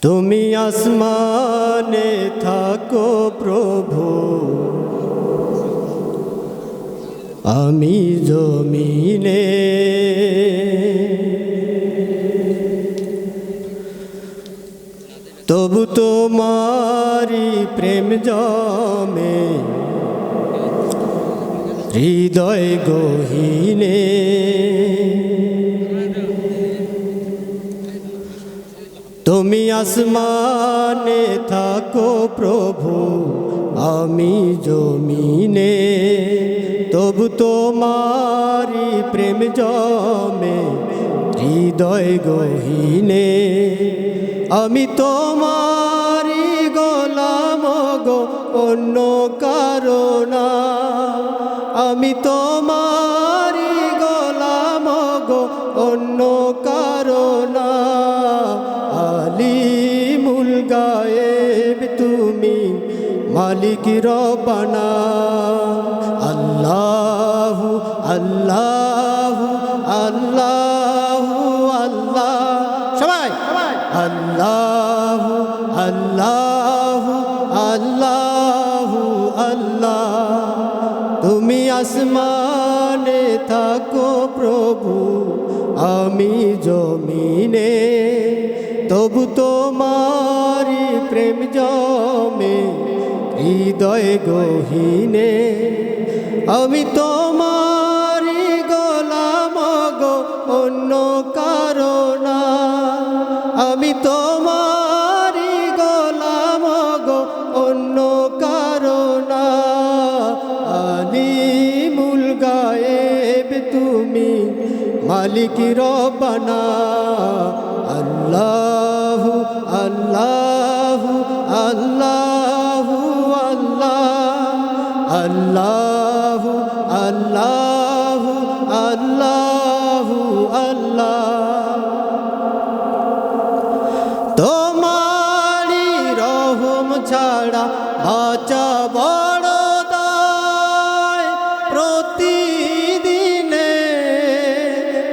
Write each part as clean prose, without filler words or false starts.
তুমি আসমানে থাকো প্রভু, আমি জমিনে। তবু তোমারি প্রেম জমে হৃদয় গহীনে। তুমি আসমানে থাকো প্রভু, আমি জমিনে। তবু তোমারি প্রেম জমে হৃদয় গহীনে। আমি তোমারি গোলাম গো, অন্য কারো না। আমি তোমারি গোলাম গো, অন্য কারো না। আলিমুল গায়েব তুমি, মালিক রব্বানা। আল্লাহু আল্লাহু আল্লাহু আল্লাহ, সবাই আল্লাহু আল্লাহু আল্লাহু আল্লাহ। তুমি আসমানে থাকো প্রভু, আমি জমিনে। তবু তোমারি প্রেম জমে হৃদয় গহীনে। আমি তোমারি গোলাম গো, অন্য কারো না। আমি তোমারি গোলাম গো, অন্য কারো না। আলিমুল গায়েব তুমি, মালিক রব্বানা। আল্লাহু আল্লাহু আল্লাহু আল্লাহ, আল্লাহু আল্লাহু আল্লাহু আল্লাহ। তোমারি রহম ছাড়া বাঁচা বড় দায়। প্রতিদিনে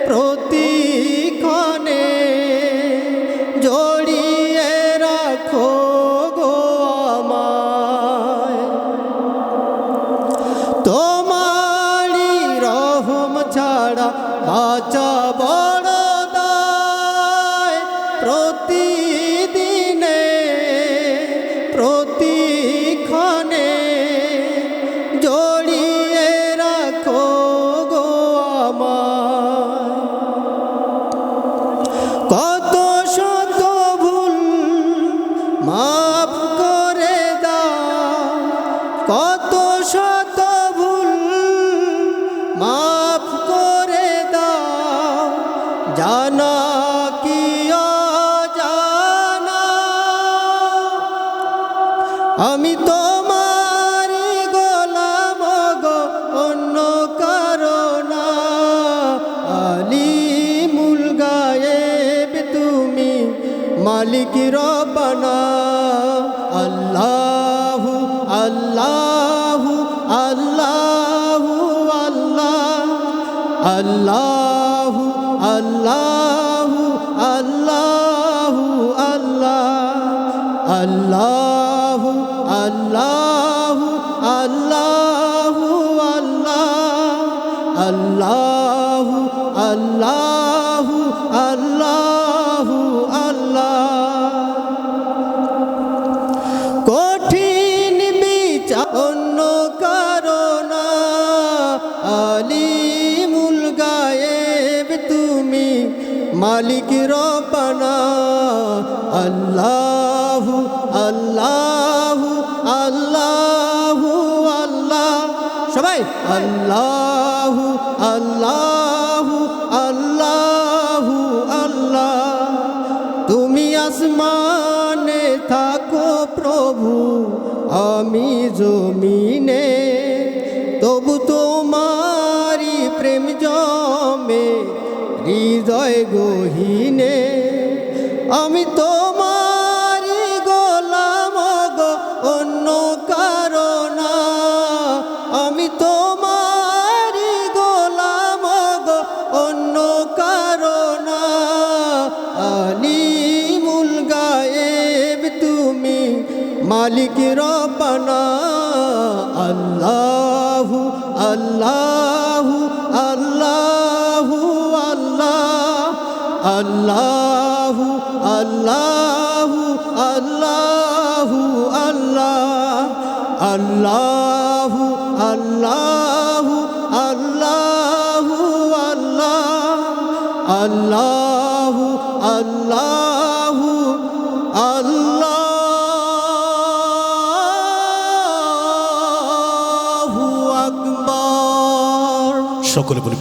প্রতিক্ষণে জড়িয়ে রাখো গো আমায়। তোমারি রহম ছাড়া বাঁচা বড় দায়। প্রতিদিনে প্রতিক্ষণে জড়িয়ে রাখো গো আমায়। কত শত ভুল মাফ করে দাও, কত শত ভুল মাফ করে দাও। জানা কি অজানা, আমি তোমারি গোলাম গো, অন্য কারো না। আলিমুল গায়েব তুমি, মালিক রব্বানা। আল্লাহু আল্লাহু আল্লাহু আল্লাহ, আল্লাহু আল্লাহু আল্লাহু আল্লাহ, আল্লাহু আল্লাহু আল্লাহু আল্লাহ, আল্লাহু আল্লাহু আল্লাহু আল্লাহ। কঠিন বিচার অন্য কারো না। আলিমুল গায়েব তুমি, মালিক রব্বানা। আল্লাহু আল্লাহু আল্লাহু আল্লাহ, সবাই আল্লাহু আল্লাহু আল্লাহু আল্লাহ। তুমি আসমানে থাকো প্রভু, আমি জমিনে। তবু তোমারি প্রেম জমে হৃদয় গহীনে। আমি তোমারি গোলাম গো, অন্য কারো না। আমি তোমারি গোলাম গো, অন্য কারো না। আলিমুল গায়েব মালিক রব্বানা আল্লাহু আল্লাহু আল্লাহু আল্লাহ আল্লাহু আল্লাহু আল্লাহু আল্লাহ আল্লাহু আল্লাহ আল্লাহু আল্লাহু আল্লাহু আকবার। সকলে বলি